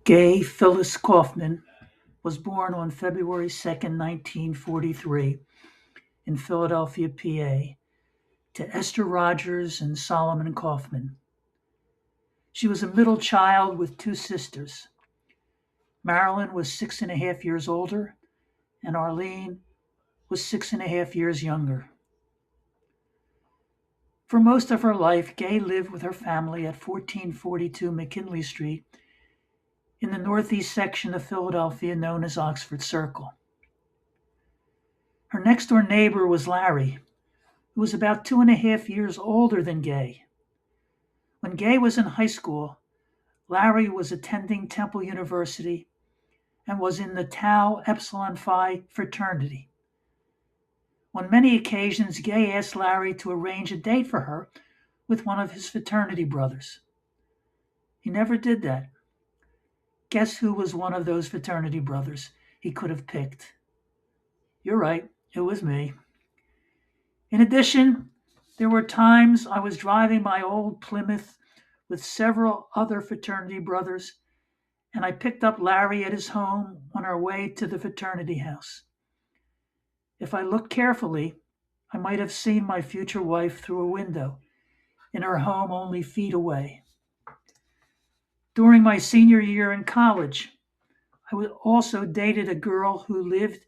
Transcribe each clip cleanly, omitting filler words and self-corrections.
Gay Phyllis Kaufman was born on February 2nd, 1943, in Philadelphia, PA, to Esther Rogers and Solomon Kaufman. She was a middle child with two sisters. Marilyn was 6.5 years older, and Arlene was 6.5 years younger. For most of her life, Gay lived with her family at 1442 McKinley Street in the northeast section of Philadelphia known as Oxford Circle. Her next door neighbor was Larry, who was about 2.5 years older than Gay. When Gay was in high school, Larry was attending Temple University and was in the Tau Epsilon Phi fraternity. On many occasions, Gay asked Larry to arrange a date for her with one of his fraternity brothers. He never did that. Guess who was one of those fraternity brothers he could have picked? You're right, it was me. In addition, there were times I was driving my old Plymouth with several other fraternity brothers, and I picked up Larry at his home on our way to the fraternity house. If I looked carefully, I might have seen my future wife through a window in her home only feet away. During my senior year in college, I also dated a girl who lived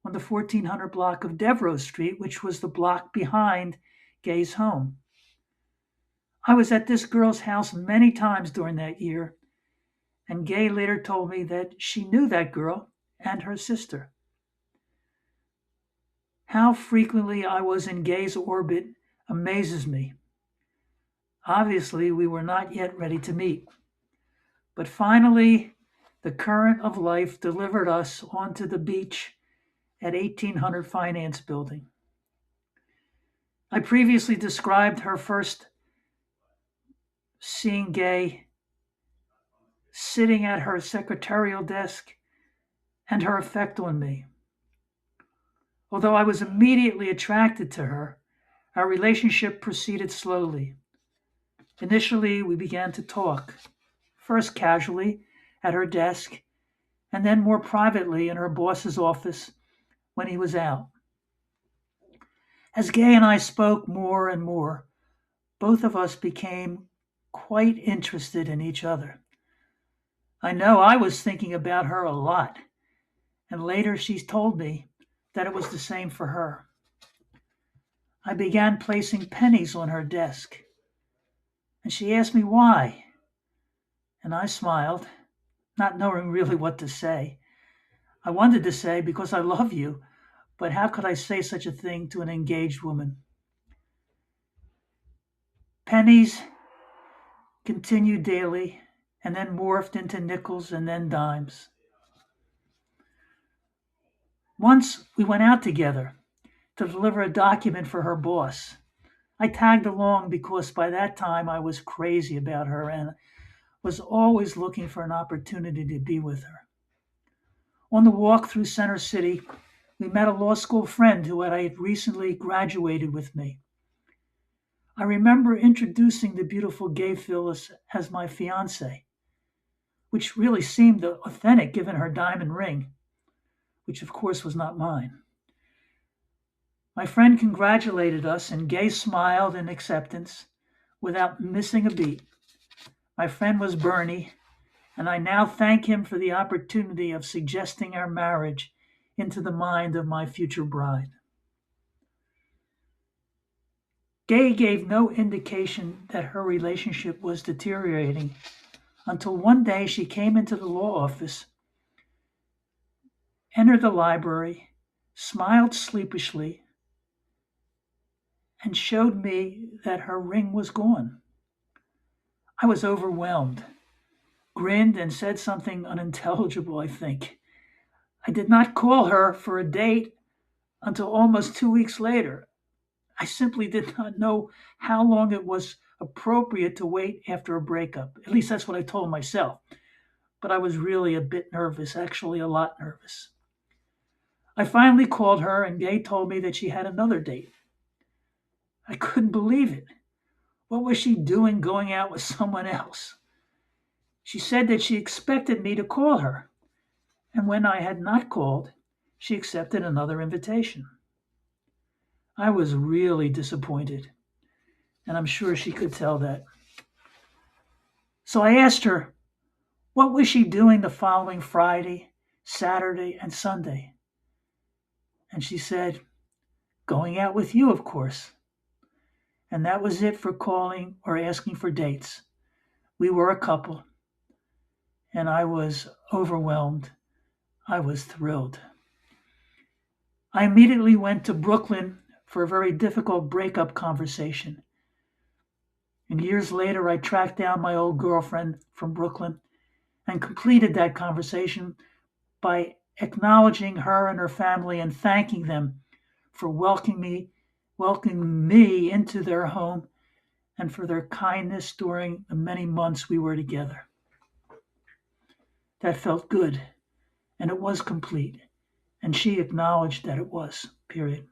on the 1400 block of Devereux Street, which was the block behind Gay's home. I was at this girl's house many times during that year, and Gay later told me that she knew that girl and her sister. How frequently I was in Gay's orbit amazes me. Obviously, we were not yet ready to meet. But finally, the current of life delivered us onto the beach at 1800 Finance Building. I previously described her first seeing Gay sitting at her secretarial desk and her effect on me. Although I was immediately attracted to her, our relationship proceeded slowly. Initially, we began to talk, first casually at her desk, and then more privately in her boss's office when he was out. As Gay and I spoke more and more, both of us became quite interested in each other. I know I was thinking about her a lot, and later she told me that it was the same for her. I began placing pennies on her desk, and she asked me why, and I smiled, not knowing really what to say. I wanted to say, because I love you, but how could I say such a thing to an engaged woman? Pennies continued daily, and then morphed into nickels and then dimes. Once we went out together to deliver a document for her boss. I tagged along because by that time I was crazy about her and was always looking for an opportunity to be with her. On the walk through Center City, we met a law school friend who had recently graduated with me. I remember introducing the beautiful Gay Phyllis as my fiancée, which really seemed authentic given her diamond ring, which of course was not mine. My friend congratulated us, and Gay smiled in acceptance without missing a beat. My friend was Bernie, and I now thank him for the opportunity of suggesting our marriage into the mind of my future bride. Gay gave no indication that her relationship was deteriorating until one day she came into the law office, entered the library, smiled sleepishly, and showed me that her ring was gone. I was overwhelmed, grinned, and said something unintelligible, I think. I did not call her for a date until almost 2 weeks later. I simply did not know how long it was appropriate to wait after a breakup. At least that's what I told myself. But I was really a bit nervous, actually a lot nervous. I finally called her, and Gay told me that she had another date. I couldn't believe it. What was she doing going out with someone else? She said that she expected me to call her, and when I had not called, she accepted another invitation. I was really disappointed, and I'm sure she could tell that. So I asked her, what was she doing the following Friday, Saturday, and Sunday? And she said, going out with you, of course. And that was it for calling or asking for dates. We were a couple, and I was overwhelmed. I was thrilled. I immediately went to Brooklyn for a very difficult breakup conversation. And years later, I tracked down my old girlfriend from Brooklyn and completed that conversation by acknowledging her and her family and thanking them for welcoming me into their home and for their kindness during the many months we were together. That felt good, and it was complete, and she acknowledged that it was, period.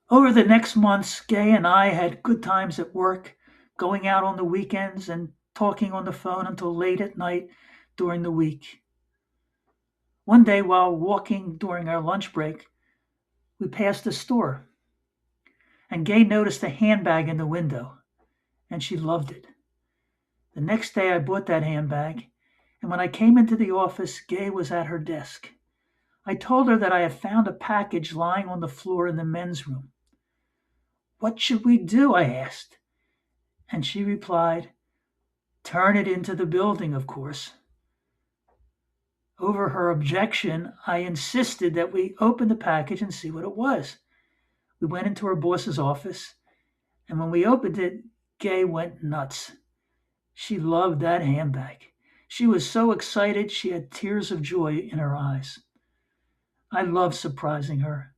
Over the next months, Gay and I had good times at work, going out on the weekends and talking on the phone until late at night during the week. One day, while walking during our lunch break, we passed a store, and Gay noticed a handbag in the window, and she loved it. The next day, I bought that handbag, and when I came into the office, Gay was at her desk. I told her that I had found a package lying on the floor in the men's room. What should we do? I asked. And she replied, turn it into the building, of course. Over her objection, I insisted that we open the package and see what it was. We went into her boss's office, and when we opened it, Gay went nuts. She loved that handbag. She was so excited she had tears of joy in her eyes. I loved surprising her,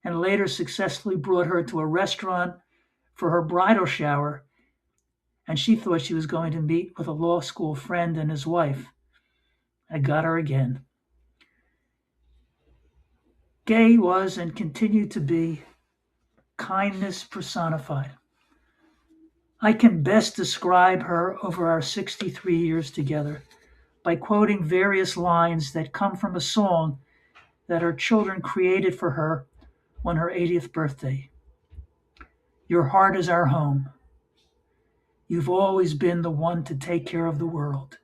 and later successfully brought her to a restaurant for her bridal shower, and she thought she was going to meet with a law school friend and his wife. I got her again. Gay was and continued to be kindness personified. I can best describe her over our 63 years together by quoting various lines that come from a song that her children created for her on her 80th birthday. Your heart is our home. You've always been the one to take care of the world.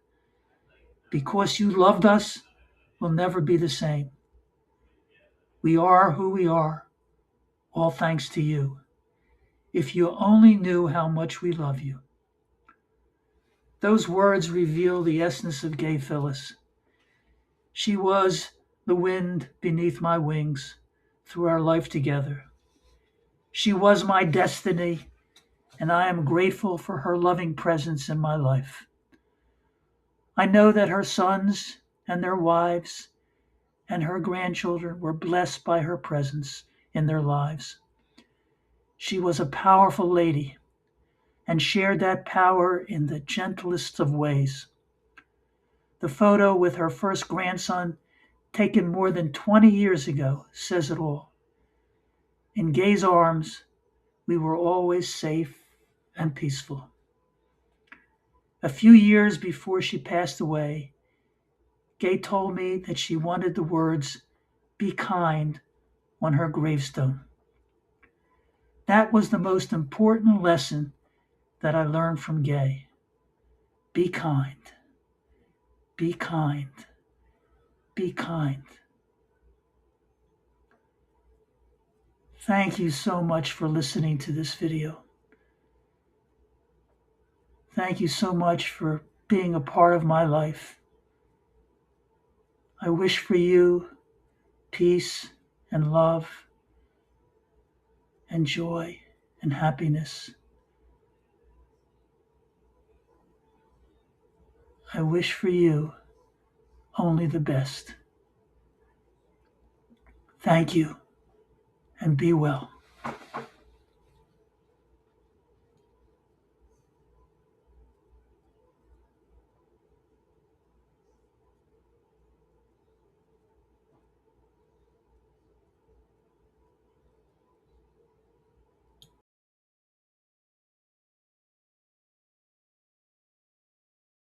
Because you loved us, we'll never be the same. We are who we are, all thanks to you. If you only knew how much we love you. Those words reveal the essence of Gay Phyllis. She was the wind beneath my wings through our life together. She was my destiny, and I am grateful for her loving presence in my life. I know that her sons and their wives and her grandchildren were blessed by her presence in their lives. She was a powerful lady and shared that power in the gentlest of ways. The photo with her first grandson, taken more than 20 years ago, says it all. In Gay's arms, we were always safe and peaceful. A few years before she passed away, Gay told me that she wanted the words, "Be kind," on her gravestone. That was the most important lesson that I learned from Gay. Be kind. Be kind. Be kind. Thank you so much for listening to this video. Thank you so much for being a part of my life. I wish for you peace and love and joy and happiness. I wish for you only the best. Thank you, and be well.